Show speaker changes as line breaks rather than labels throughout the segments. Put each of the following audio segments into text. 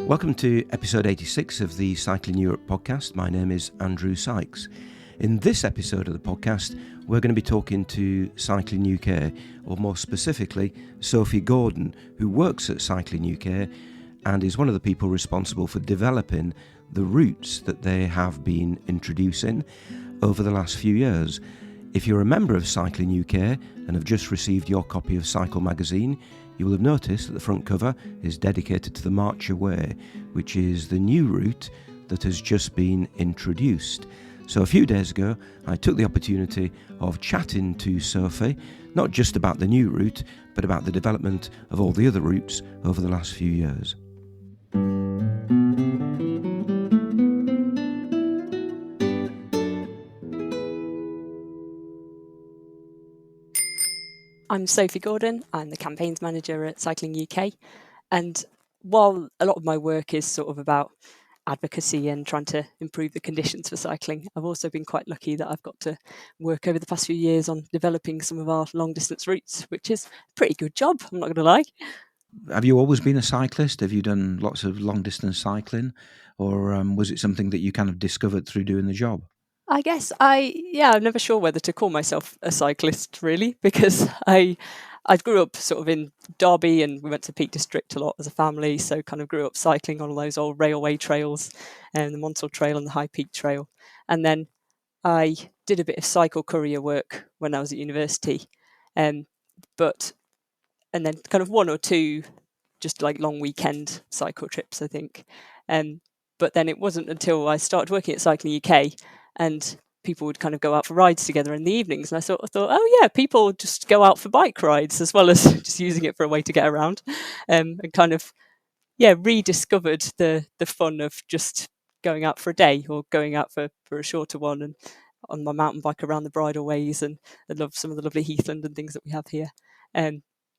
Welcome to episode 86 of the Cycling Europe podcast. My name is Andrew Sykes. In this episode of the podcast, we're going to be talking to Cycling UK, or more specifically, Sophie Gordon, who works at Cycling UK and is one of the people responsible for developing the routes that they have been introducing over the last few years. If you're a member of Cycling UK and have just received your copy of Cycle magazine, you will have noticed that the front cover is dedicated to the March Away, which is the new route that has just been introduced. So a few days ago, I took the opportunity of chatting to Sophie, not just about the new route, but about the development of all the other routes over the last few years.
I'm Sophie Gordon. I'm the campaigns manager at Cycling UK. And while a lot of my work is sort of about advocacy and trying to improve the conditions for cycling, I've also been quite lucky that I've got to work over the past few years on developing some of our long distance routes, which is a pretty good job, I'm not going to lie.
Have you always been a cyclist? Have you done lots of long distance cycling? Or was it something that you kind of discovered through doing the job?
I guess I'm never sure whether to call myself a cyclist really, because I grew up sort of in Derby and we went to Peak District a lot as a family, so kind of grew up cycling on all those old railway trails and the Monsell Trail and the High Peak Trail. And then I did a bit of cycle courier work when I was at university, and then kind of one or two just like long weekend cycle trips, I think. But then it wasn't until I started working at Cycling UK and people would kind of go out for rides together in the evenings. And I sort of thought, oh yeah, people just go out for bike rides as well as just using it for a way to get around. And kind of, rediscovered the fun of just going out for a day or going out for a shorter one and on my mountain bike around the bridleways. And I love some of the lovely heathland and things that we have here.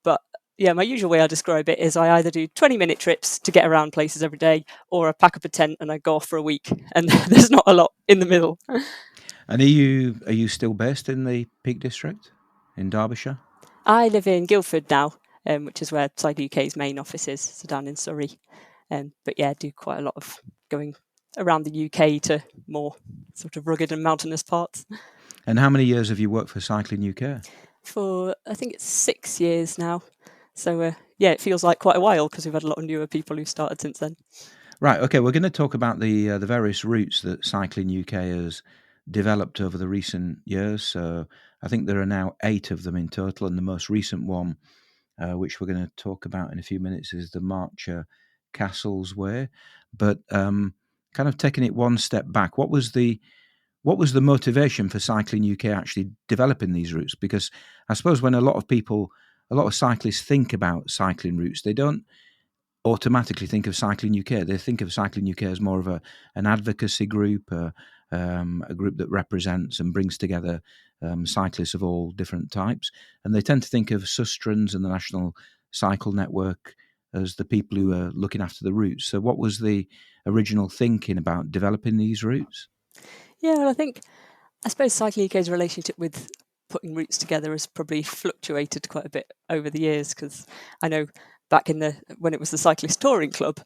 But yeah, my usual way I describe it is I either do 20-minute trips to get around places every day, or I pack up a tent and I go off for a week, and there's not a lot in the middle.
And are you still based in the Peak District in Derbyshire?
I live in Guildford now, which is where Cycle UK's main office is, so down in Surrey. But yeah, I do quite a lot of going around the UK to more sort of rugged and mountainous parts.
And how many years have you worked for Cycling UK?
For, I think it's 6 years now. So it feels like quite a while because we've had a lot of newer people who've started since then.
Right, okay, we're going to talk about the various routes that Cycling UK has developed over the recent years. So I think there are now 8 of them in total, and the most recent one, which we're going to talk about in a few minutes, is the Marcher Castles Way. But kind of taking it one step back, what was the motivation for Cycling UK actually developing these routes? Because I suppose when a lot of cyclists think about cycling routes, they don't automatically think of Cycling UK. They think of Cycling UK as more of an advocacy group, a group that represents and brings together cyclists of all different types. And they tend to think of Sustrans and the National Cycle Network as the people who are looking after the routes. So what was the original thinking about developing these routes?
Yeah, I suppose Cycling UK's relationship with putting routes together has probably fluctuated quite a bit over the years, because I know back when it was the Cyclist Touring Club,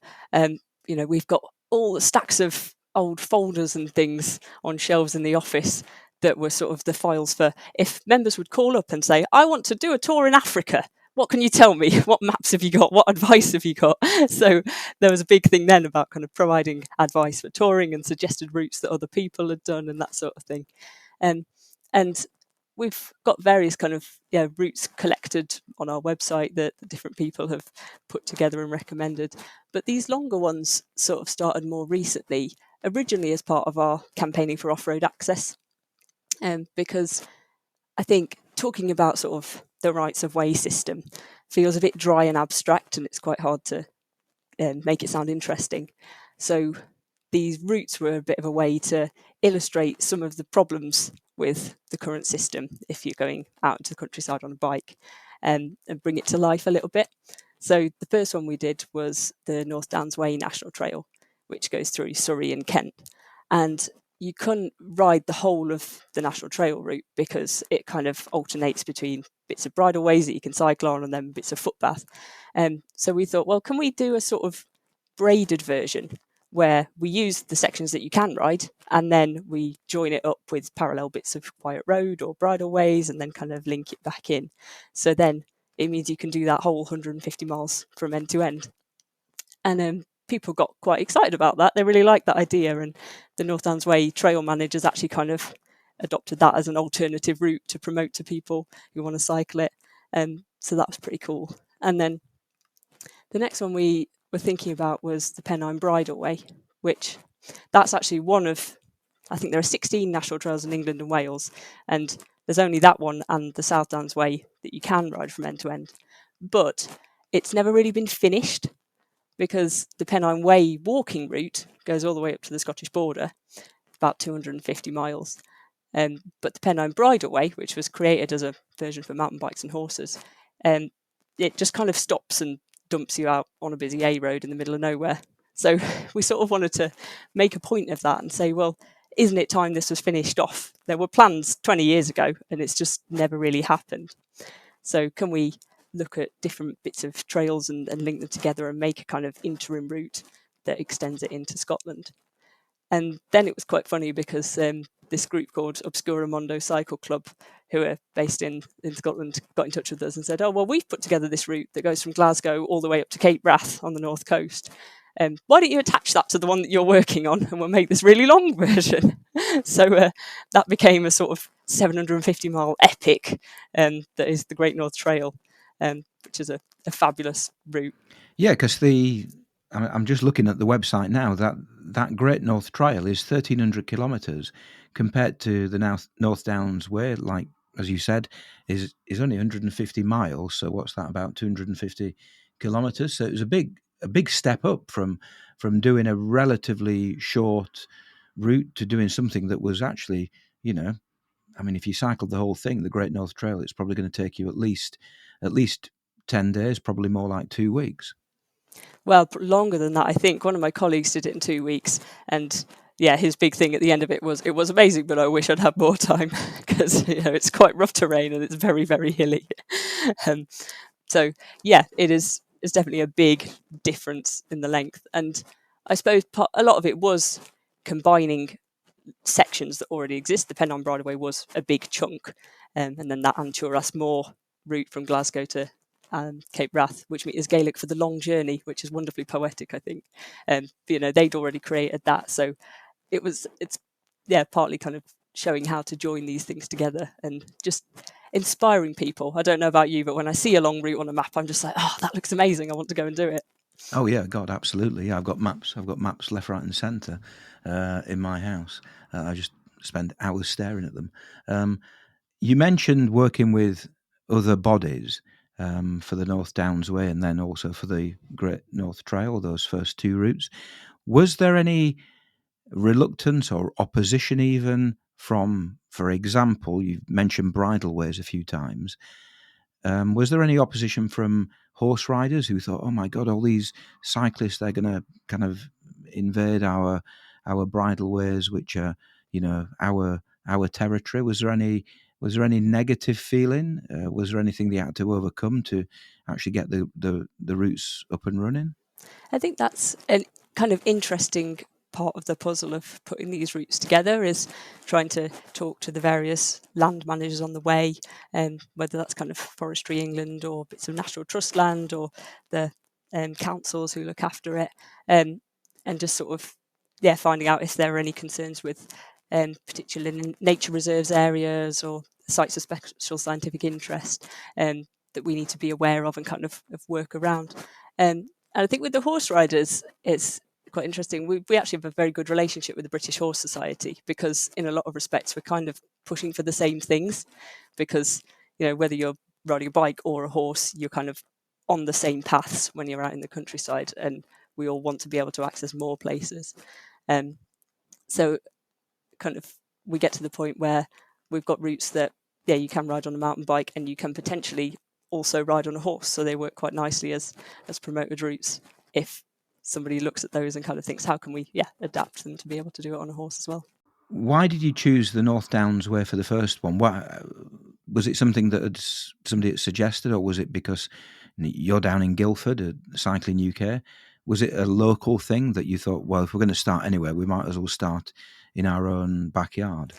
we've got all the stacks of old folders and things on shelves in the office that were sort of the files for if members would call up and say, I want to do a tour in Africa. What can you tell me? What maps have you got? What advice have you got? So there was a big thing then about kind of providing advice for touring and suggested routes that other people had done and that sort of thing. And we've got various kind of routes collected on our website that different people have put together and recommended. But these longer ones sort of started more recently, originally as part of our campaigning for off-road access. Because I think talking about sort of the rights of way system feels a bit dry and abstract, and it's quite hard to make it sound interesting. So these routes were a bit of a way to illustrate some of the problems with the current system if you're going out into the countryside on a bike, and bring it to life a little bit. So the first one we did was the North Downs Way National Trail, which goes through Surrey and Kent. And you couldn't ride the whole of the National Trail route because it kind of alternates between bits of bridleways that you can cycle on and then bits of footpath. So we thought, well, can we do a sort of braided version where we use the sections that you can ride and then we join it up with parallel bits of quiet road or bridleways and then kind of link it back in. So then it means you can do that whole 150 miles from end to end. And people got quite excited about that. They really liked that idea. And the North Downs Way trail managers actually kind of adopted that as an alternative route to promote to people who want to cycle it. So that was pretty cool. And then the next one we were thinking about was the Pennine Bridleway, which that's actually one of, I think there are 16 national trails in England and Wales, and there's only that one and the South Downs Way that you can ride from end to end. But it's never really been finished because the Pennine Way walking route goes all the way up to the Scottish border, about 250 miles. But the Pennine Bridleway, which was created as a version for mountain bikes and horses, it just kind of stops and dumps you out on a busy A road in the middle of nowhere. So we sort of wanted to make a point of that and say, well, isn't it time this was finished off? There were plans 20 years ago and it's just never really happened. So can we look at different bits of trails and link them together and make a kind of interim route that extends it into Scotland? And then it was quite funny because this group called Obscura Mondo Cycle Club, who are based in Scotland, got in touch with us and said, oh, well, we've put together this route that goes from Glasgow all the way up to Cape Wrath on the north coast. Why don't you attach that to the one that you're working on and we'll make this really long version? So that became a sort of 750-mile epic that is the Great North Trail, which is a fabulous route.
Yeah, because I'm just looking at the website now. That Great North Trail is 1,300 kilometres compared to the North Downs Way, like as you said, is only 150 miles. So what's that, about 250 kilometres? So it was a big step up from doing a relatively short route to doing something that was actually, I mean, if you cycled the whole thing, the Great North Trail, it's probably going to take you at least 10 days, probably more like 2 weeks.
Well, longer than that, I think. One of my colleagues did it in 2 weeks, and yeah, his big thing at the end of it was amazing, but I wish I'd had more time because it's quite rough terrain and it's very, very hilly. So yeah, it's definitely a big difference in the length, and I suppose a lot of it was combining sections that already exist. The Pennine Bridleway was a big chunk, and then that Anturas Moor route from Glasgow to Cape Wrath, which is Gaelic for the long journey, which is wonderfully poetic, I think. They'd already created that, so it's partly kind of showing how to join these things together and just inspiring people. I don't know about you, but when I see a long route on a map, I'm just like, oh, that looks amazing. I want to go and do it.
Oh yeah, God, absolutely. Yeah, I've got maps left, right, and centre in my house. I just spend hours staring at them. You mentioned working with other bodies for the North Downs Way and then also for the Great North Trail, those first two routes. Was there any reluctance or opposition even from, for example, you've mentioned bridleways a few times. Was there any opposition from horse riders who thought, "Oh my God, all these cyclists, they're going to kind of invade our bridleways, which are, our territory"? Was there any negative feeling? Was there anything they had to overcome to actually get the routes up and running?
I think that's a kind of interesting part of the puzzle of putting these routes together is trying to talk to the various land managers on the way, whether that's kind of Forestry England or bits of National Trust land or the councils who look after it, and just sort of finding out if there are any concerns with particular nature reserves areas or sites of special scientific interest that we need to be aware of and kind of work around. And I think with the horse riders, it's quite interesting. We actually have a very good relationship with the British Horse Society because in a lot of respects, we're kind of pushing for the same things because, whether you're riding a bike or a horse, you're kind of on the same paths when you're out in the countryside and we all want to be able to access more places. So kind of we get to the point where we've got routes that, you can ride on a mountain bike and you can potentially also ride on a horse, so they work quite nicely as promoted routes if somebody looks at those and kind of thinks, how can we adapt them to be able to do it on a horse as well.
Why did you choose the North Downs Way for the first one? Was it something that somebody had suggested, or was it because you're down in Guildford at Cycling UK? Was it a local thing that you thought, well, if we're going to start anywhere, we might as well start in our own backyard?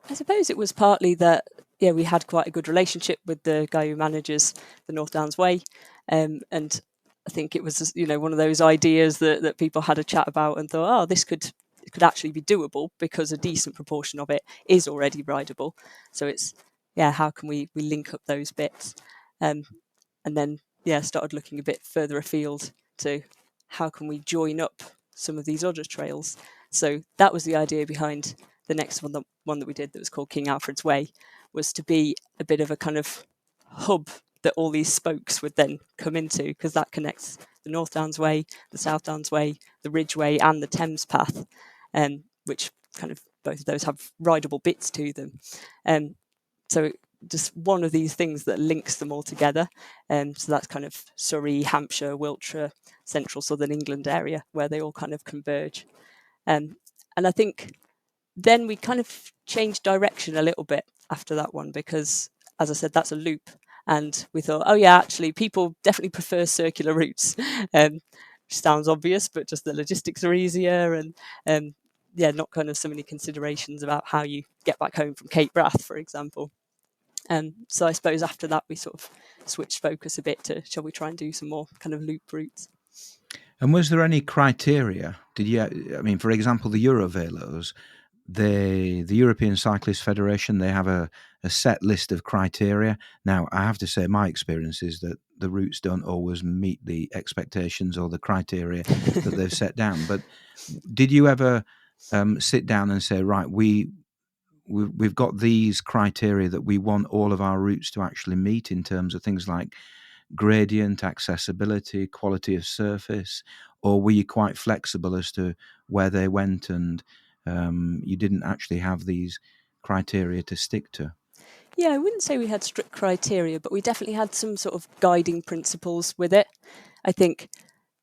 I suppose it was partly that, yeah, we had quite a good relationship with the guy who manages the North Downs Way, and I think it was, one of those ideas that people had a chat about and thought, oh, this could actually be doable because a decent proportion of it is already rideable. So it's, yeah, how can we link up those bits, and then, yeah, started looking a bit further afield to how can we join up some of these other trails. So that was the idea behind the next one that we did, that was called King Alfred's Way, was to be a bit of a kind of hub that all these spokes would then come into, because that connects the North Downs Way, the South Downs Way, the Ridgeway, and the Thames Path, which kind of, both of those have rideable bits to them. So just one of these things that links them all together. So that's kind of Surrey, Hampshire, Wiltshire, central southern England area, where they all kind of converge. And I think then we kind of changed direction a little bit after that one, because, as I said, that's a loop. And we thought, oh, yeah, actually, people definitely prefer circular routes. Which sounds obvious, but just the logistics are easier. And yeah, not kind of so many considerations about how you get back home from Cape Wrath, for example. So I suppose after that, we sort of switched focus a bit to, shall we try and do some more kind of loop routes?
And was there any criteria? Did you, I mean, for example, the Eurovelos, the European Cyclist Federation, they have a set list of criteria. Now, I have to say, my experience is that the routes don't always meet the expectations or the criteria that they've set down. But did you ever sit down and say, right, we've got these criteria that we want all of our routes to actually meet in terms of things like gradient, accessibility, quality of surface, or were you quite flexible as to where they went and you didn't actually have these criteria to stick to?
Yeah, I wouldn't say we had strict criteria, but we definitely had some sort of guiding principles with it. I think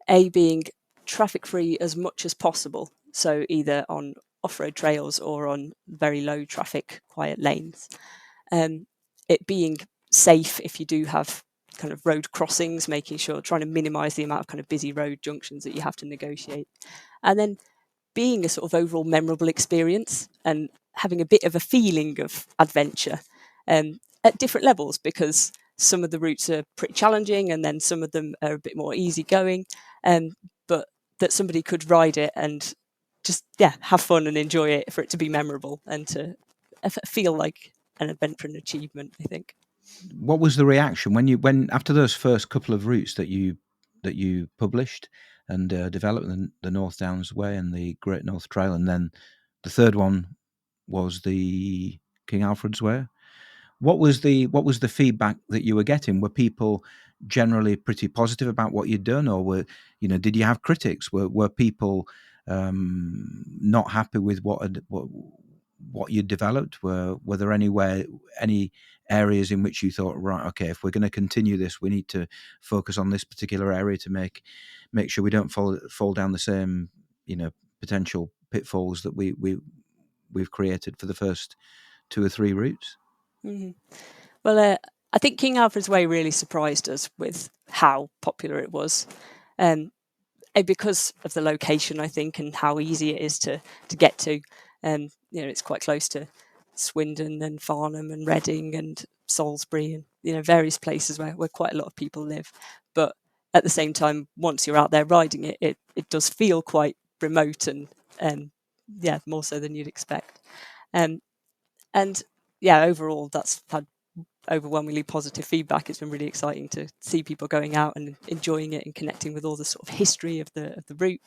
A, being traffic free as much as possible. So either on off road trails or on very low traffic, quiet lanes. It being safe if you do have kind of road crossings, making sure, trying to minimize the amount of kind of busy road junctions that you have to negotiate. And then being a sort of overall memorable experience and having a bit of a feeling of adventure, at different levels, because some of the routes are pretty challenging and then some of them are a bit more easygoing, but that somebody could ride it and just, yeah, have fun and enjoy it, for it to be memorable and to feel like an adventure and achievement, I think.
What was the reaction when after those first couple of routes that you published and developed, the North Downs Way and the Great North Trail, and then the third one was the King Alfred's Way? What was the feedback that you were getting? Were people generally pretty positive about what you'd done, or did you have critics? Were people not happy with what you developed? Were there any areas in which you thought, right, okay, if we're going to continue this, we need to focus on this particular area to make sure we don't fall down the same potential pitfalls that we've created for the first two or three routes?
Mm-hmm. Well, I think King Alfred's Way really surprised us with how popular it was. Um, because of the location, I think, and how easy it is to get to. It's quite close to Swindon and Farnham and Reading and Salisbury and various places where quite a lot of people live. But at the same time, once you're out there riding it, it does feel quite remote and yeah, more so than you'd expect. Um, and yeah, overall, that's had overwhelmingly positive feedback. It's been really exciting to see people going out and enjoying it and connecting with all the sort of history of the route.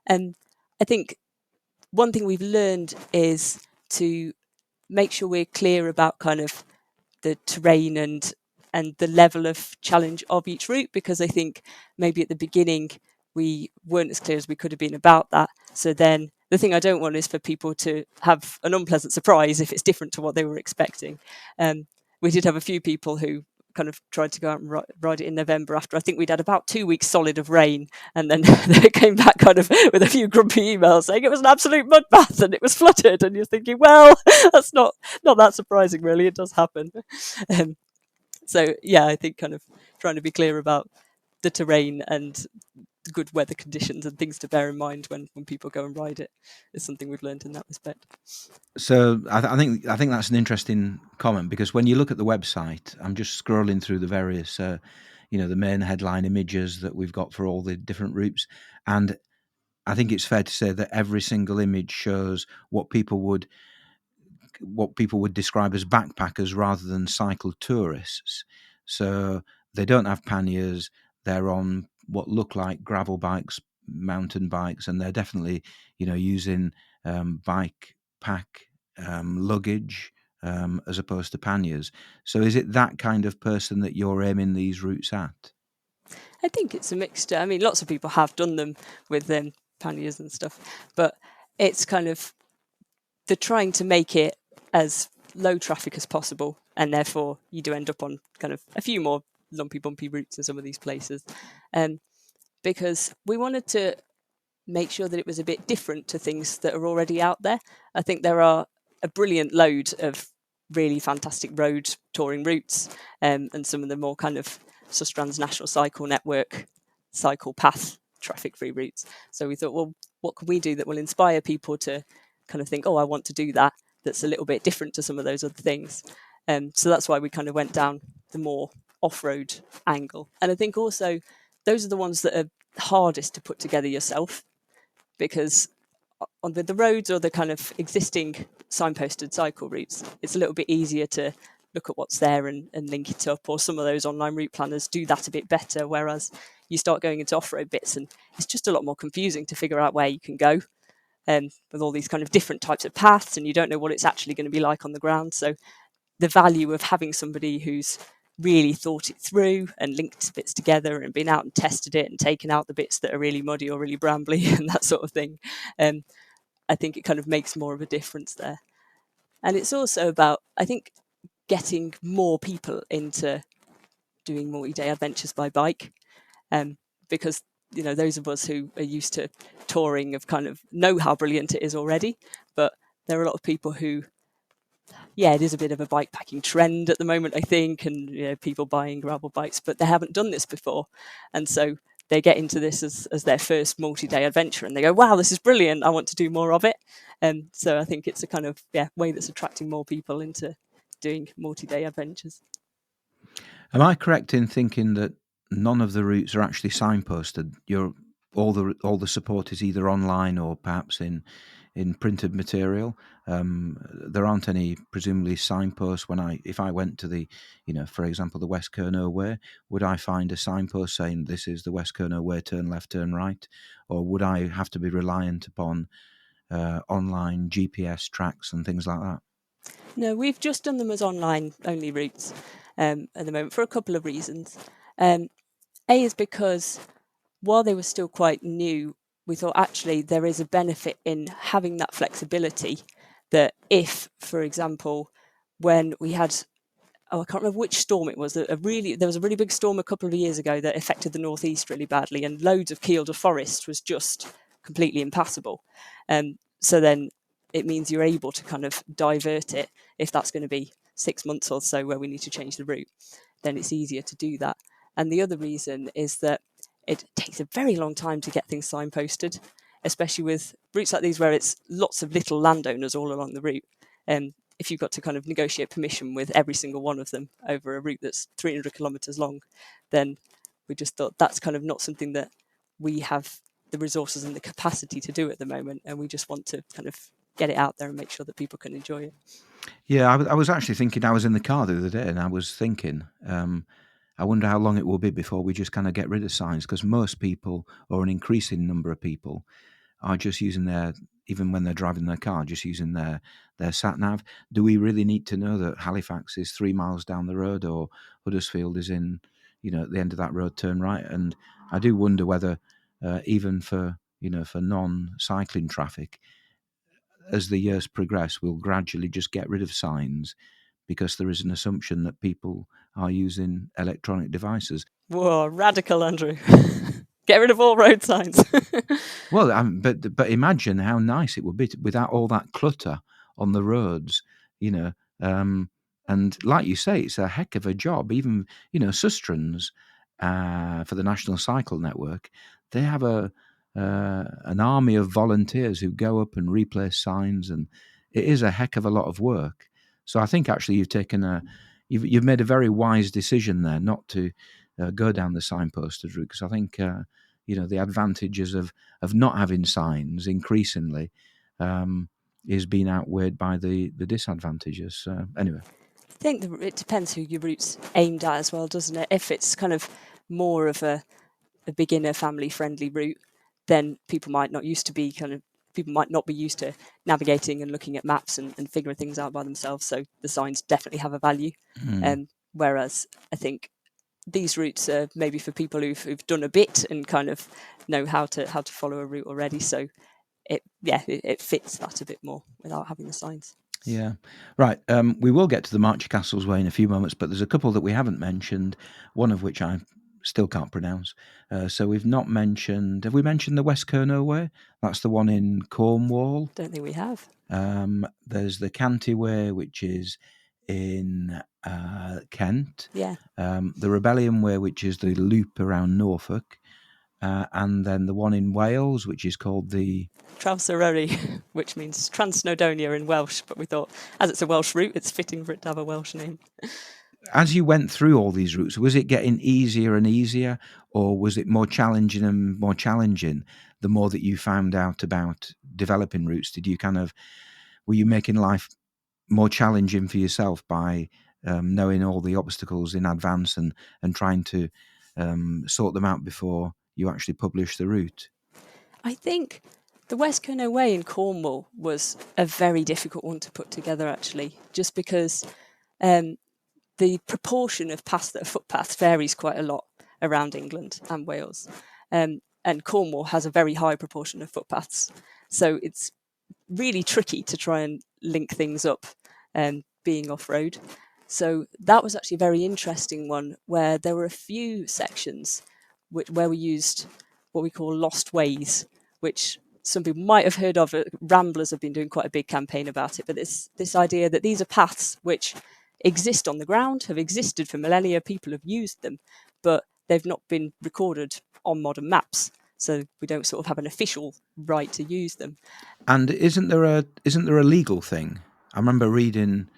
And I think one thing we've learned is to make sure we're clear about kind of the terrain and the level of challenge of each route, because I think maybe at the beginning we weren't as clear as we could have been about that. So then the thing I don't want is for people to have an unpleasant surprise if it's different to what they were expecting. We did have a few people who kind of tried to go out and ride it in November after I think we'd had about 2 weeks solid of rain, and then they came back kind of with a few grumpy emails saying it was an absolute mud bath and it was flooded, and you're thinking, well, that's not that surprising, really. It does happen. um, so yeah, I think kind of trying to be clear about the terrain and good weather conditions and things to bear in mind when people go and ride it is something we've learned in that respect.
So I think that's an interesting comment, because when you look at the website, I'm just scrolling through the various, the main headline images that we've got for all the different routes, and I think it's fair to say that every single image shows what people would describe as backpackers rather than cycle tourists. So they don't have panniers. They're on what look like gravel bikes, mountain bikes, and they're definitely, using bike pack luggage as opposed to panniers. So is it that kind of person that you're aiming these routes at?
I think it's a mixture. I mean, lots of people have done them with panniers and stuff, but it's kind of they're trying to make it as low traffic as possible, and therefore you do end up on kind of a few more lumpy, bumpy routes in some of these places, because we wanted to make sure that it was a bit different to things that are already out there. I think there are a brilliant load of really fantastic road touring routes, and some of the more kind of Sustrans National Cycle Network cycle path traffic free routes. So we thought, well, what can we do that will inspire people to kind of think, oh, I want to do that, that's a little bit different to some of those other things. So that's why we kind of went down the more off-road angle. And I think also those are the ones that are hardest to put together yourself, because on the roads or the kind of existing signposted cycle routes, it's a little bit easier to look at what's there and link it up, or some of those online route planners do that a bit better, whereas you start going into off-road bits and it's just a lot more confusing to figure out where you can go, with all these kind of different types of paths, and you don't know what it's actually going to be like on the ground. So the value of having somebody who's really thought it through and linked bits together and been out and tested it and taken out the bits that are really muddy or really brambly and that sort of thing, I think it kind of makes more of a difference there. And it's also about, I think, getting more people into doing multi-day adventures by bike, because those of us who are used to touring have kind of know how brilliant it is already, but there are a lot of people who, yeah, it is a bit of a bike packing trend at the moment, I think, and people buying gravel bikes, but they haven't done this before, and so they get into this as their first multi-day adventure, and they go, "Wow, this is brilliant! I want to do more of it." And so I think it's a kind of way that's attracting more people into doing multi-day adventures.
Am I correct in thinking that none of the routes are actually signposted? All the support is either online or perhaps in printed material. There aren't any presumably signposts. If I went to for example, the West Kerno Way, would I find a signpost saying this is the West Kerno Way, turn left, turn right, or would I have to be reliant upon online GPS tracks and things like that?
No, we've just done them as online only routes, at the moment, for a couple of reasons. Um, a is because while they were still quite new, we thought actually there is a benefit in having that flexibility, that if, for example, when we had, I can't remember which storm it was, there was a really big storm a couple of years ago that affected the northeast really badly, and loads of Kielder forest was just completely impassable. So then it means you're able to kind of divert it if that's going to be 6 months or so where we need to change the route, then it's easier to do that. And the other reason is that it takes a very long time to get things signposted, especially with routes like these where it's lots of little landowners all along the route. If you've got to kind of negotiate permission with every single one of them over a route that's 300 kilometres long, then we just thought that's kind of not something that we have the resources and the capacity to do at the moment. And we just want to kind of get it out there and make sure that people can enjoy it.
Yeah, I was actually thinking. I was in the car the other day, and I was thinking, I wonder how long it will be before we just kind of get rid of signs, because most people, or an increasing number of people, are just using even when they're driving their car, just using their sat nav. Do we really need to know that Halifax is 3 miles down the road, or Huddersfield is at the end of that road, turn right? And I do wonder whether, even for non-cycling traffic, as the years progress, we'll gradually just get rid of signs, because there is an assumption that people are using electronic devices.
Whoa, radical, Andrew. Get rid of all road signs.
Well, but imagine how nice it would be without all that clutter on the roads, you know. And like you say, it's a heck of a job. Even Sustrans, for the National Cycle Network, they have an army of volunteers who go up and replace signs, and it is a heck of a lot of work. So I think actually you've made a very wise decision there not to go down the signposted route, because I think the advantages of not having signs increasingly is being outweighed by the disadvantages. Anyway.
I think it depends who your route's aimed at as well, doesn't it? If it's kind of more of a beginner family friendly route, then people might not be used to navigating and looking at maps and figuring things out by themselves. So the signs definitely have a value. Whereas I think these routes are maybe for people who've done a bit and kind of know how to follow a route already. So it fits that a bit more without having the signs.
Yeah, right. We will get to the Marcher Castles Way in a few moments, but there's a couple that we haven't mentioned, one of which I still can't pronounce. So we've not mentioned... Have we mentioned the West Kernow Way? That's the one in Cornwall.
Don't think we have.
There's the Canty Way, which is in Kent.
Yeah.
The Rebellion Way, which is the loop around Norfolk. And then the one in Wales, which is called the...
Trawsarori, which means Transnodonia in Welsh, but we thought, as it's a Welsh route, it's fitting for it to have a Welsh name.
As you went through all these routes, was it getting easier and easier, or was it more challenging and more challenging the more that you found out about developing routes? Were you making life more challenging for yourself by knowing all the obstacles in advance and trying to sort them out before you actually publish the route?
I think the West Kernow Way in Cornwall was a very difficult one to put together, actually, just because the proportion of paths that are footpaths varies quite a lot around England and Wales. And Cornwall has a very high proportion of footpaths. So it's really tricky to try and link things up being off-road. So that was actually a very interesting one, where there were a few sections where we used what we call lost ways, which some people might have heard of. Ramblers have been doing quite a big campaign about it, but this idea that these are paths which exist on the ground, have existed for millennia, people have used them, but they've not been recorded on modern maps. So we don't sort of have an official right to use them.
And isn't there a legal thing? I remember reading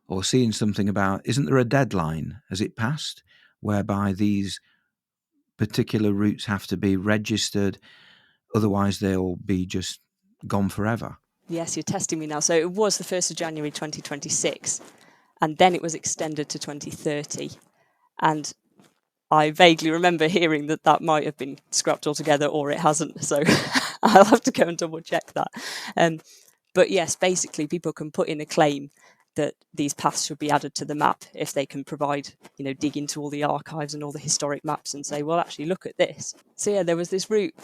or seeing something about, isn't there a deadline? Has it passed whereby these particular routes have to be registered, otherwise they'll be just gone forever?
Yes, you're testing me now. So it was the 1st of January 2026, and then it was extended to 2030. And I vaguely remember hearing that might have been scrapped altogether, or it hasn't. So I'll have to go and double check that. But yes, basically people can put in a claim that these paths should be added to the map if they can provide, dig into all the archives and all the historic maps and say, well, actually look at this. So yeah, there was this route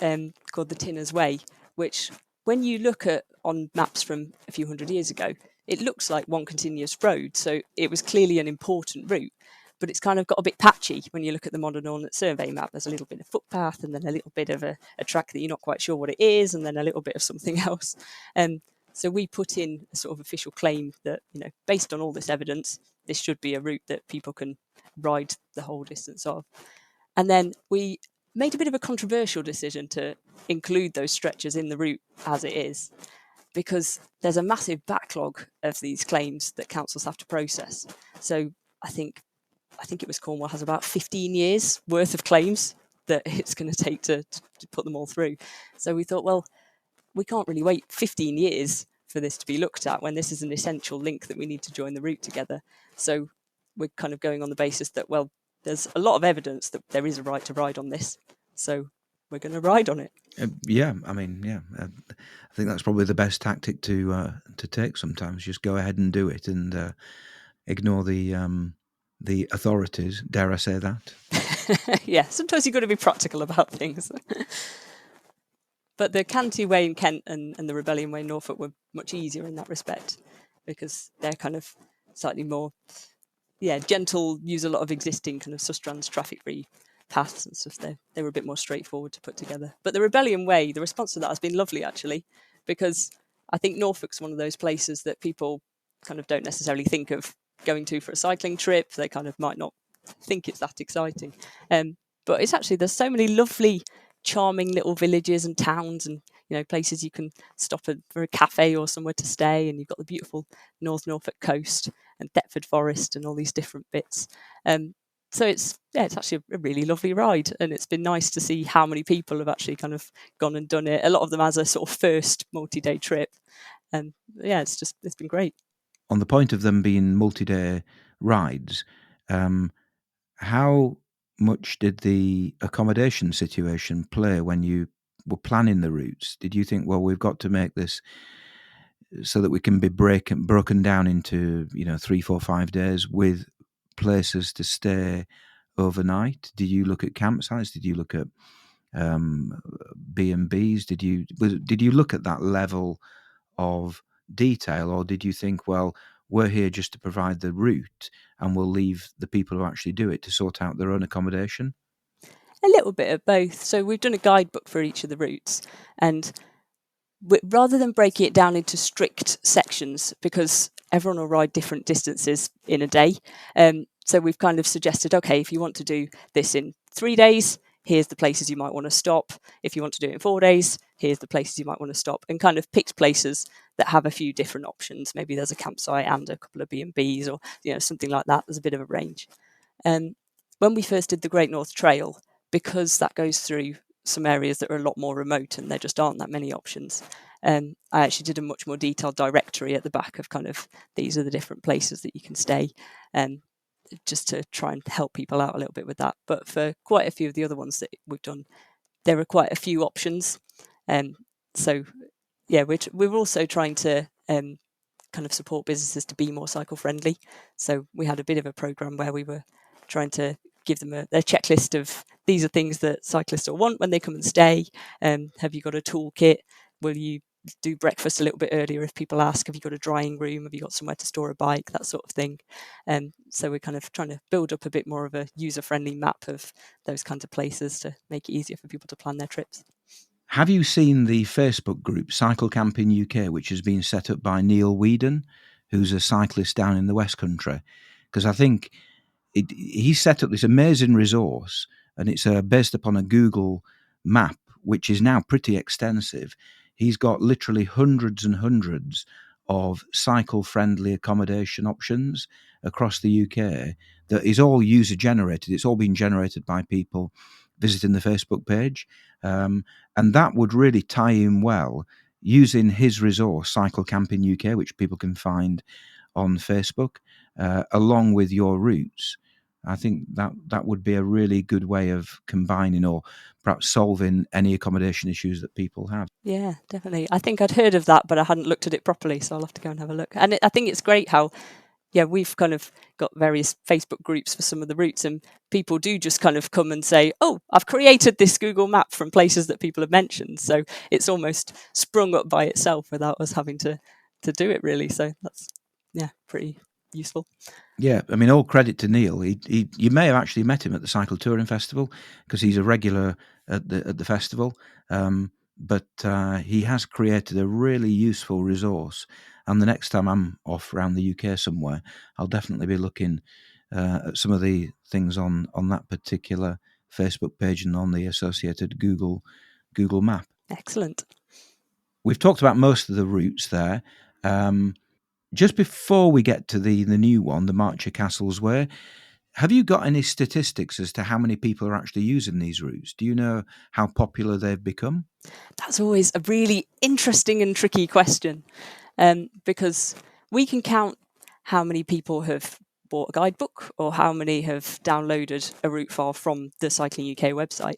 called the Tinner's Way, which when you look at on maps from a few hundred years ago, it looks like one continuous road. So it was clearly an important route, but it's kind of got a bit patchy when you look at the modern Ordnance Survey map. There's a little bit of footpath and then a little bit of a track that you're not quite sure what it is, and then a little bit of something else. So we put in a sort of official claim that, based on all this evidence, this should be a route that people can ride the whole distance of. And then we made a bit of a controversial decision to include those stretches in the route as it is, because there's a massive backlog of these claims that councils have to process. So I think it was Cornwall has about 15 years worth of claims that it's going to take to put them all through. So we thought, well, we can't really wait 15 years for this to be looked at when this is an essential link that we need to join the route together. So we're kind of going on the basis that, well, there's a lot of evidence that there is a right to ride on this. So we're going to ride on it.
I think that's probably the best tactic to take sometimes. Just go ahead and do it and ignore the authorities. Dare I say that?
Yeah, sometimes you've got to be practical about things. But the Canty Way in Kent and the Rebellion Way in Norfolk were much easier in that respect, because they're kind of slightly more, gentle, use a lot of existing kind of Sustrans traffic-free paths and stuff. They were a bit more straightforward to put together. But the Rebellion Way, the response to that has been lovely, actually, because I think Norfolk's one of those places that people kind of don't necessarily think of going to for a cycling trip. They kind of might not think it's that exciting. but it's actually, there's so many lovely, charming little villages and towns, and places you can stop for a cafe or somewhere to stay, and you've got the beautiful North Norfolk coast and Thetford Forest and all these different bits. So it's actually a really lovely ride, and it's been nice to see how many people have actually kind of gone and done it. A lot of them as a sort of first multi-day trip, and it's been great.
On the point of them being multi-day rides, how much did the accommodation situation play when you were planning the routes? Did you think, well, we've got to make this so that we can be broken down into 3, 4, 5 days with places to stay overnight? Did you look at campsites? Did you look at B&Bs? Did you look at that level of detail, or did you think, well, we're here just to provide the route and we'll leave the people who actually do it to sort out their own accommodation?
A little bit of both. So we've done a guidebook for each of the routes, and rather than breaking it down into strict sections, because everyone will ride different distances in a day, so we've kind of suggested, okay, if you want to do this in 3 days, here's the places you might want to stop. If you want to do it in 4 days, here's the places you might want to stop, and kind of picked places that have a few different options. Maybe there's a campsite and a couple of B&Bs, or something like that. There's a bit of a range. When we first did the Great North Trail, because that goes through some areas that are a lot more remote and there just aren't that many options, I actually did a much more detailed directory at the back of kind of, these are the different places that you can stay, just to try and help people out a little bit with that. But for quite a few of the other ones that we've done, there are quite a few options. So yeah, we're also trying to kind of support businesses to be more cycle friendly. So we had a bit of a program where we were trying to give them a checklist of, these are things that cyclists will want when they come and stay. Have you got a toolkit? Will you do breakfast a little bit earlier if people ask? Have you got a drying room? Have you got somewhere to store a bike? That sort of thing. So we're kind of trying to build up a bit more of a user-friendly map of those kinds of places to make it easier for people to plan their trips.
Have you seen the Facebook group Cycle Camping UK, which has been set up by Neil Whedon, who's a cyclist down in the West Country? Because I think he set up this amazing resource, and it's based upon a Google map, which is now pretty extensive. He's got literally hundreds and hundreds of cycle-friendly accommodation options across the UK that is all user-generated. It's all been generated by people visiting the Facebook page. And that would really tie in well using his resource, Cycle Camping UK, which people can find on Facebook, along with your routes. I think that would be a really good way of combining or perhaps solving any accommodation issues that people have.
Yeah, definitely. I think I'd heard of that, but I hadn't looked at it properly, so I'll have to go and have a look. And I think it's great how, we've kind of got various Facebook groups for some of the routes, and people do just kind of come and say, oh, I've created this Google map from places that people have mentioned. So it's almost sprung up by itself without us having to do it, really. So that's, pretty useful.
Yeah, I mean, all credit to Neil. You may have actually met him at the Cycle Touring Festival because he's a regular at the festival. But he has created a really useful resource. And the next time I'm off around the UK somewhere, I'll definitely be looking at some of the things on that particular Facebook page and on the associated Google map.
Excellent.
We've talked about most of the routes there. Just before we get to the new one, the Marcher Castles Way, have you got any statistics as to how many people are actually using these routes? Do you know how popular they've become?
That's always a really interesting and tricky question, because we can count how many people have bought a guidebook or how many have downloaded a route file from the Cycling UK website.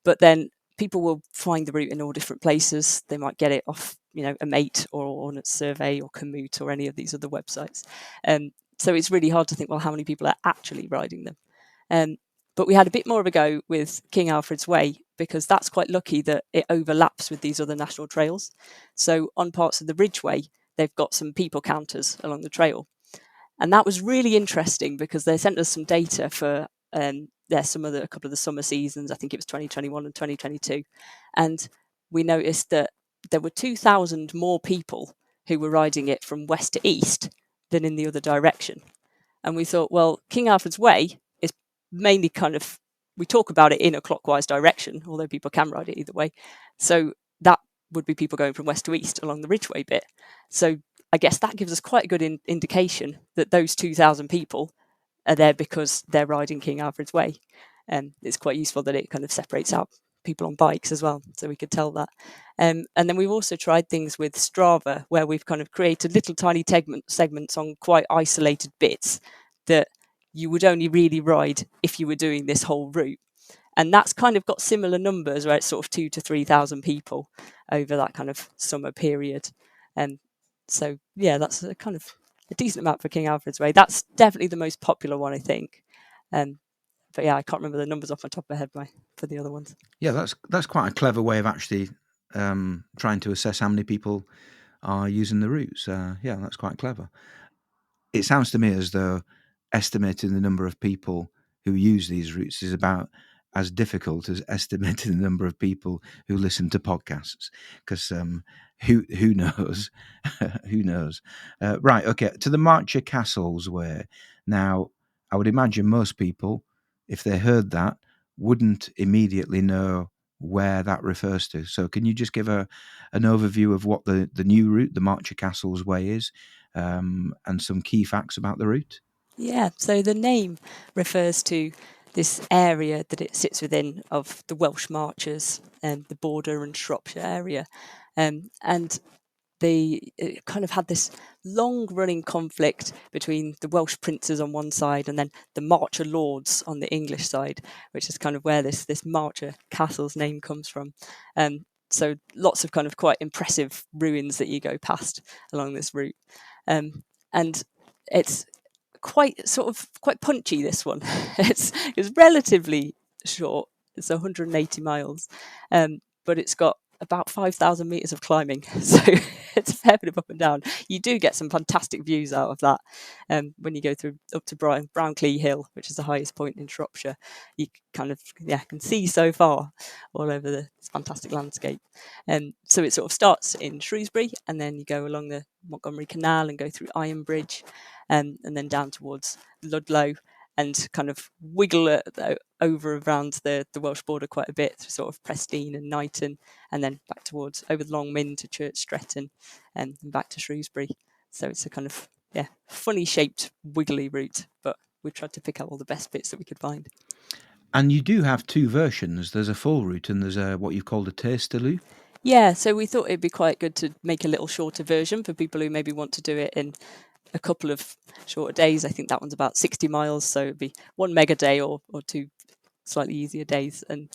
But then people will find the route in all different places. They might get it off, a mate or on a survey or Komoot or any of these other websites. So it's really hard to think, well, how many people are actually riding them? But we had a bit more of a go with King Alfred's Way, because that's quite lucky that it overlaps with these other national trails. So on parts of the Ridgeway, they've got some people counters along the trail. And that was really interesting because they sent us some data for a couple of the summer seasons. I think it was 2021 and 2022. And we noticed that there were 2,000 more people who were riding it from west to east than in the other direction. And we thought, well, King Alfred's Way is mainly kind of we talk about it in a clockwise direction, although people can ride it either way. So that would be people going from west to east along the Ridgeway bit. So I guess that gives us quite a good indication that those 2,000 people are there because they're riding King Alfred's Way. And it's quite useful that it kind of separates out people on bikes as well, so we could tell that. And then we've also tried things with Strava, where we've kind of created little tiny segments on quite isolated bits that you would only really ride if you were doing this whole route. And that's kind of got similar numbers, where it's sort of 2,000 to 3,000 people over that kind of summer period. And so, yeah, that's a kind of a decent amount for King Alfred's Way. That's definitely the most popular one, I think. But yeah, I can't remember the numbers off my top of my head for the other ones.
Yeah, that's quite a clever way of actually trying to assess how many people are using the routes. Yeah, that's quite clever. It sounds to me as though estimating the number of people who use these routes is about as difficult as estimating the number of people who listen to podcasts, because who knows? Who knows? Right, okay, to the Marcher Castles Way. Now, I would imagine most people, if they heard that, wouldn't immediately know where that refers to. So can you just give an overview of what the new route, the Marcher Castles Way, is, and some key facts about the route?
Yeah, so the name refers to this area that it sits within of the Welsh Marches and the Border and Shropshire area. And they kind of had this long running conflict between the Welsh princes on one side and then the Marcher lords on the English side, which is kind of where this Marcher Castle's name comes from. So lots of kind of quite impressive ruins that you go past along this route. And it's quite punchy, this one. It's relatively short. It's 180 miles, but it's got about 5,000 meters of climbing, so it's a fair bit of up and down. You do get some fantastic views out of that when you go through up to Brownclea Hill, which is the highest point in Shropshire. You kind of can see so far all over this fantastic landscape. So it sort of starts in Shrewsbury, and then you go along the Montgomery Canal and go through Iron Bridge, and then down towards Ludlow, and kind of wiggle over around the Welsh border quite a bit through sort of Prestine and Knighton, and then back towards over the Long Min to Church Stretton, and back to Shrewsbury. So it's a kind of funny shaped wiggly route, but we tried to pick out all the best bits that we could find.
And you do have two versions. There's a full route and there's what you've called a taster loop.
Yeah, so we thought it'd be quite good to make a little shorter version for people who maybe want to do it in a couple of shorter days. I think that one's about 60 miles, so it'd be one mega day or two slightly easier days. And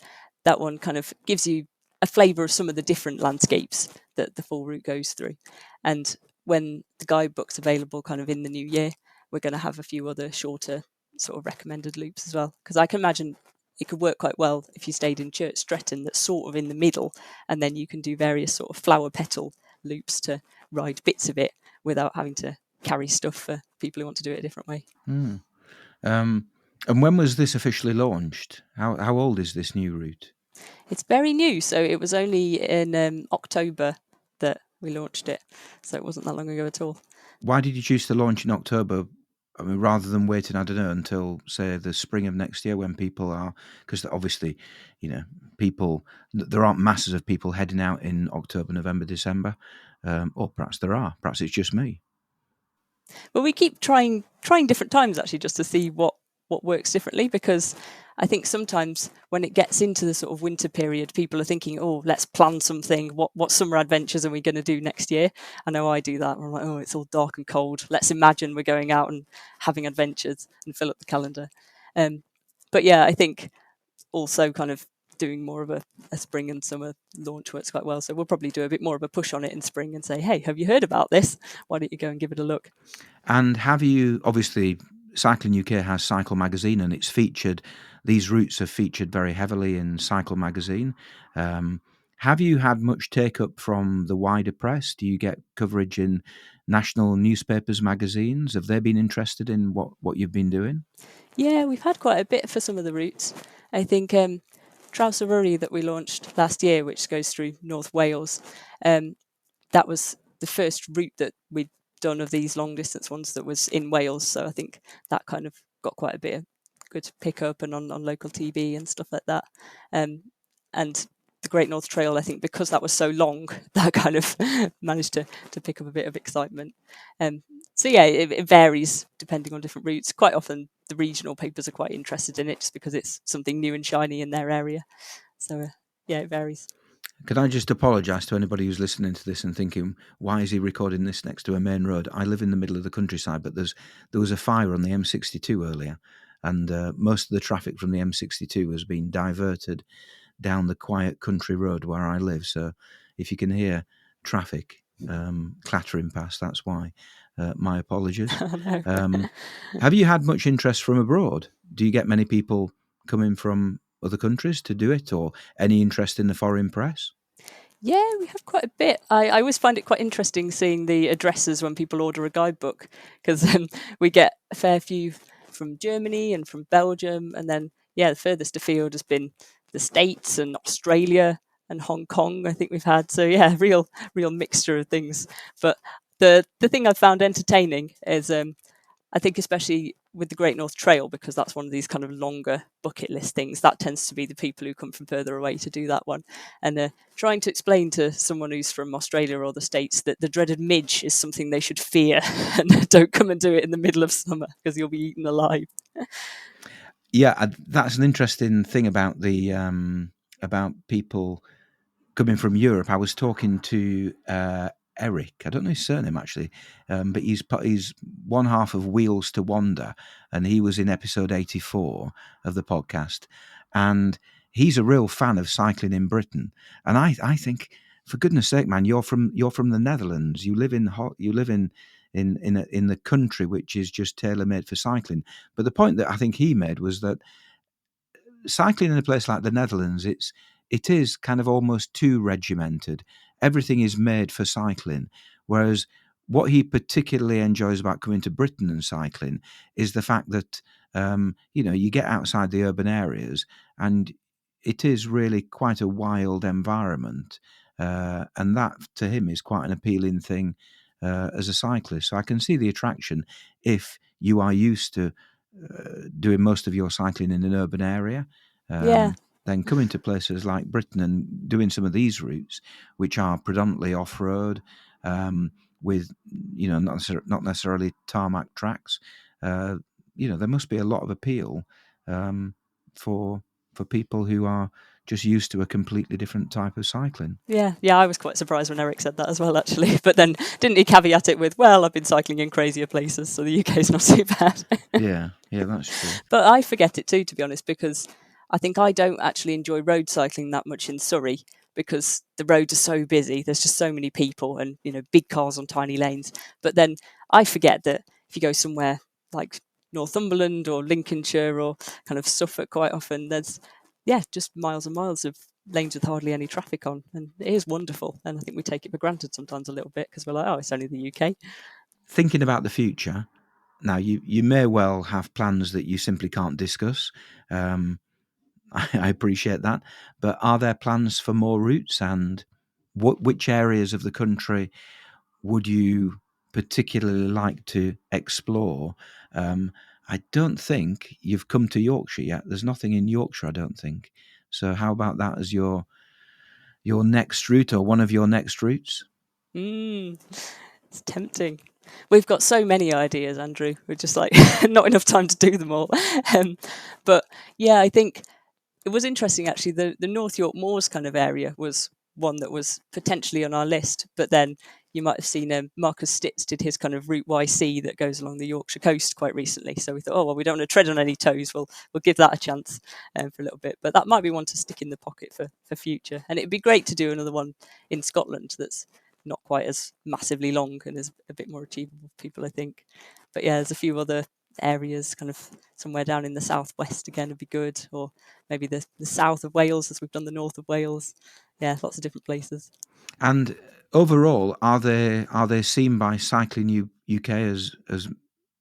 that one kind of gives you a flavour of some of the different landscapes that the full route goes through. And when the guidebook's available kind of in the new year, we're going to have a few other shorter sort of recommended loops as well, because I can imagine it could work quite well if you stayed in Church Stretton, that's sort of in the middle, and then you can do various sort of flower petal loops to ride bits of it without having to carry stuff for people who want to do it a different way.
And when was this officially launched? How old is this new route?
It's very new, so it was only in October that we launched it, so it wasn't that long ago at all.
Why did you choose to launch in October? I mean, rather than waiting, I don't know, until say the spring of next year when people are, because obviously, there aren't masses of people heading out in October, November, December, or perhaps there are. Perhaps it's just me.
But we keep trying different times actually, just to see what works differently, because I think sometimes when it gets into the sort of winter period, people are thinking, oh, let's plan something. What summer adventures are we going to do next year? I know I do that. I'm like, oh, it's all dark and cold. Let's imagine we're going out and having adventures and fill up the calendar. But yeah, I think also kind of doing more of a spring and summer launch works quite well. So we'll probably do a bit more of a push on it in spring and say, hey, have you heard about this? Why don't you go and give it a look?
And have you, obviously, Cycling UK has Cycle Magazine, and it's featured, these routes are featured very heavily in Cycle Magazine. Have you had much take up from the wider press? Do you get coverage in national newspapers, magazines? Have they been interested in what you've been doing?
Yeah, we've had quite a bit for some of the routes. I think Trowserurry that we launched last year, which goes through North Wales, that was the first route that we'd done of these long distance ones that was in Wales. So I think that kind of got quite a bit good to pick up and on local TV and stuff like that. And the Great North Trail, I think, because that was so long, that kind of managed to pick up a bit of excitement. So yeah, it varies depending on different routes. Quite often, the regional papers are quite interested in it just because it's something new and shiny in their area. So yeah, it varies.
Could I just apologise to anybody who's listening to this and thinking, why is he recording this next to a main road? I live in the middle of the countryside, but there was a fire on the M62 earlier, and most of the traffic from the M62 has been diverted down the quiet country road where I live. So if you can hear traffic clattering past, that's why. My apologies.
Oh, no.
Have you had much interest from abroad? Do you get many people coming from other countries to do it, or any interest in the foreign press?
Yeah, we have quite a bit. I always find it quite interesting seeing the addresses when people order a guidebook, because we get a fair few from Germany and from Belgium, and then yeah, the furthest afield has been the States and Australia and Hong Kong. I think we've had, so yeah, real mixture of things. But the thing I've found entertaining is I think especially with the Great North Trail, because that's one of these kind of longer bucket list things, that tends to be the people who come from further away to do that one. And trying to explain to someone who's from Australia or the States that the dreaded midge is something they should fear and don't come and do it in the middle of summer because you'll be eaten alive.
Yeah, that's an interesting thing about the about people coming from Europe. I was talking to Eric. I don't know his surname actually, but he's one half of Wheels to Wander, and he was in episode 84 of the podcast, and he's a real fan of cycling in Britain. And I think, for goodness sake, man, you're from the Netherlands. You live in the country which is just tailor made for cycling. But the point that I think he made was that cycling in a place like the Netherlands, it is kind of almost too regimented. Everything is made for cycling, whereas what he particularly enjoys about coming to Britain and cycling is the fact that you get outside the urban areas and it is really quite a wild environment, and that to him is quite an appealing thing as a cyclist. So I can see the attraction if you are used to doing most of your cycling in an urban area,
Yeah,
then coming to places like Britain and doing some of these routes, which are predominantly off-road, with not necessarily tarmac tracks. There must be a lot of appeal um, for people who are just used to a completely different type of cycling.
yeah, yeah. I was quite surprised when Eric said that as well, actually. But then didn't he caveat it with, well, I've been cycling in crazier places, so the UK is not too bad.
Yeah, yeah, that's true.
But I forget it too, to be honest, because I think I don't actually enjoy road cycling that much in Surrey because the roads are so busy. There's just so many people and, big cars on tiny lanes. But then I forget that if you go somewhere like Northumberland or Lincolnshire or kind of Suffolk, quite often there's, yeah, just miles and miles of lanes with hardly any traffic on. And it is wonderful. And I think we take it for granted sometimes a little bit because we're like, oh, it's only the UK.
Thinking about the future, now you may well have plans that you simply can't discuss. I appreciate that. But are there plans for more routes, and which areas of the country would you particularly like to explore? I don't think you've come to Yorkshire yet. There's nothing in Yorkshire, I don't think. So how about that as your next route, or one of your next routes?
Mm. It's tempting. We've got so many ideas, Andrew. We're just like not enough time to do them all. Um, but yeah, I think it was interesting actually. The North York Moors kind of area was one that was potentially on our list, but then you might have seen Marcus Stitz did his kind of Route YC that goes along the Yorkshire coast quite recently. So we thought, oh well, we don't want to tread on any toes. We'll give that a chance for a little bit. But that might be one to stick in the pocket for future. And it'd be great to do another one in Scotland that's not quite as massively long and is a bit more achievable for people, I think. But yeah, there's a few other areas, kind of somewhere down in the southwest again would be good, or maybe the south of Wales, as we've done the north of Wales. Yeah, lots of different places.
And overall, are they seen by Cycling UK as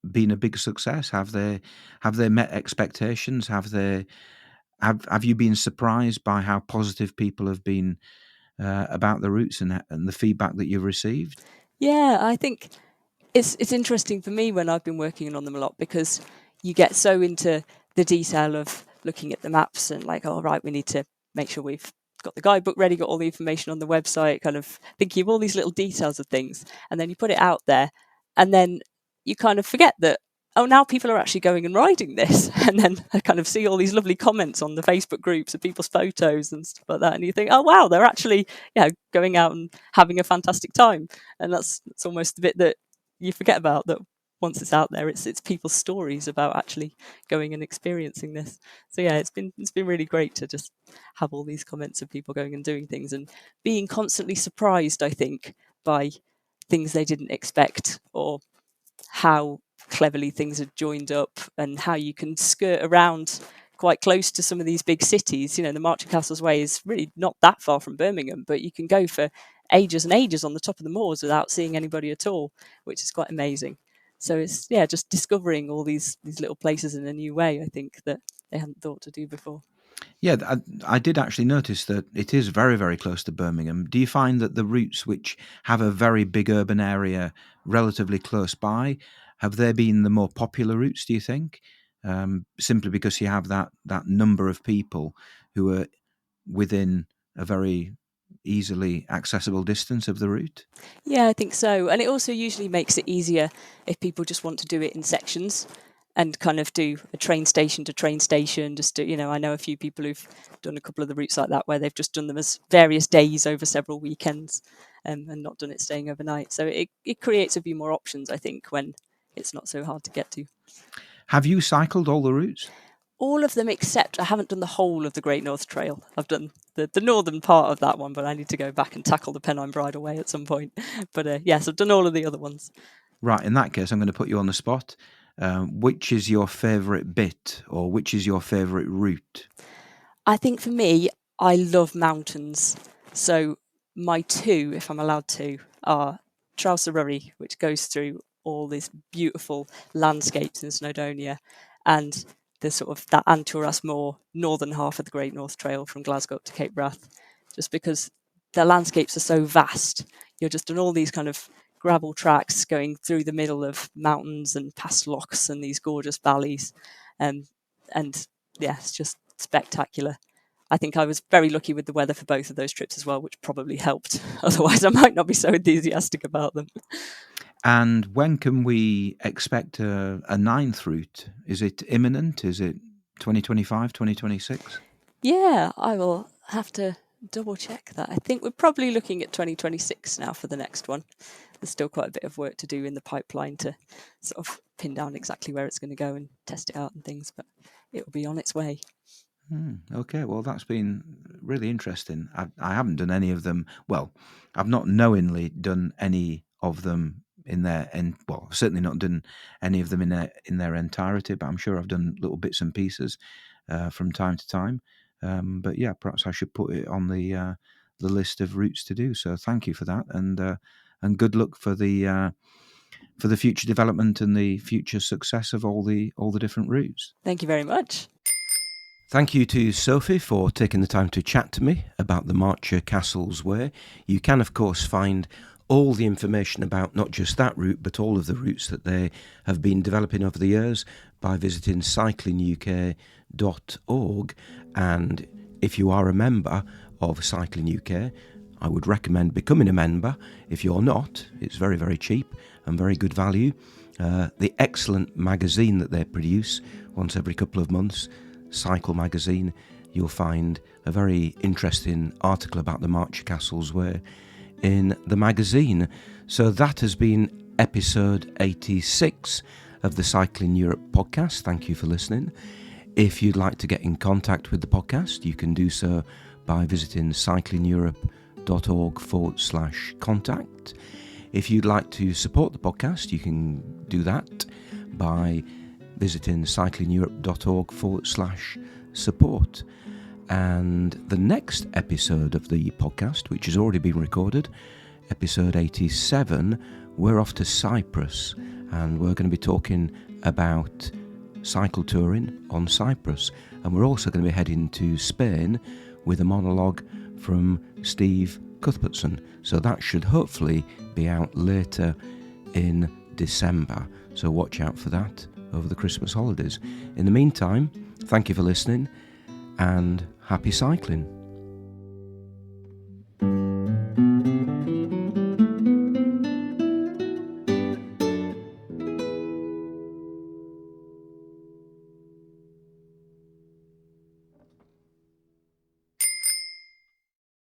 being a big success? Have they met expectations? Have you been surprised by how positive people have been about the routes and the feedback that you've received?
Yeah, I think it's interesting for me when I've been working on them a lot because you get so into the detail of looking at the maps and like, oh, right, we need to make sure we've got the guidebook ready, got all the information on the website, kind of thinking of all these little details of things. And then you put it out there, and then you kind of forget that, oh, now people are actually going and riding this. And then I kind of see all these lovely comments on the Facebook groups of people's photos and stuff like that. And you think, oh, wow, they're actually, going out and having a fantastic time. And that's almost the bit that you forget about, that once it's out there, it's people's stories about actually going and experiencing this. So yeah, it's been really great to just have all these comments of people going and doing things and being constantly surprised, I think, by things they didn't expect, or how cleverly things are joined up and how you can skirt around quite close to some of these big cities. The March of Castles Way is really not that far from Birmingham, but you can go for ages and ages on the top of the moors without seeing anybody at all, which is quite amazing. So it's just discovering all these little places in a new way, I think, that they hadn't thought to do before.
Yeah, I did actually notice that it is very, very close to Birmingham. Do you find that the routes which have a very big urban area relatively close by, have they been the more popular routes, do you think? Simply because you have that number of people who are within a very easily accessible distance of the route?
Yeah, I think so. And it also usually makes it easier if people just want to do it in sections and kind of do a train station to train station. Just do, I know a few people who've done a couple of the routes like that, where they've just done them as various days over several weekends, and not done it staying overnight. So it creates a few more options, I think, when it's not so hard to get to.
Have you cycled all the routes?
All of them, except I haven't done the whole of the Great North Trail. I've done the northern part of that one, but I need to go back and tackle the Pennine Bridleway at some point. But yes, I've done all of the other ones.
Right, in that case, I'm going to put you on the spot. Which is your favourite bit, or which is your favourite route?
I think for me, I love mountains. So my two, if I'm allowed to, are Trowserurry, which goes through all these beautiful landscapes in Snowdonia, and the sort of that Anturas Moor northern half of the Great North Trail from Glasgow up to Cape Wrath, just because the landscapes are so vast. You're just on all these kind of gravel tracks going through the middle of mountains and past lochs and these gorgeous valleys. And yeah, it's just spectacular. I think I was very lucky with the weather for both of those trips as well, which probably helped. Otherwise, I might not be so enthusiastic about them.
And when can we expect a ninth route? Is it imminent? Is it 2025, 2026?
Yeah, I will have to double check that. I think we're probably looking at 2026 now for the next one. There's still quite a bit of work to do in the pipeline to sort of pin down exactly where it's going to go and test it out and things, but it will be on its way.
Okay, well, that's been really interesting. I haven't done any of them. Well, I've not knowingly done any of them in their well, I've certainly not done any of them in their entirety, but I'm sure I've done little bits and pieces from time to time. But yeah, perhaps I should put it on the list of routes to do. So thank you for that, and good luck for the future development and the future success of all the different routes.
Thank you very much.
Thank you to Sophie for taking the time to chat to me about the Marcher Castles Way. You can, of course, find all the information about not just that route, but all of the routes that they have been developing over the years by visiting cyclinguk.org. And if you are a member of Cycling UK, I would recommend becoming a member. If you're not, it's very, very cheap and very good value. The excellent magazine that they produce once every couple of months, Cycle magazine, you'll find a very interesting article about the Marcher Castles Way in the magazine. So that has been episode 86 of the Cycling Europe podcast. Thank you for listening. If you'd like to get in contact with the podcast, you can do so by visiting cyclingeurop.org/contact. If you'd like to support the podcast, you can do that by visiting cyclingeurop.org/support. And the next episode of the podcast, which has already been recorded, episode 87, we're off to Cyprus, and we're going to be talking about cycle touring on Cyprus. And we're also going to be heading to Spain with a monologue from Steve Cuthbertson. So that should hopefully be out later in December. So watch out for that over the Christmas holidays. In the meantime, Thank you for listening, and happy cycling.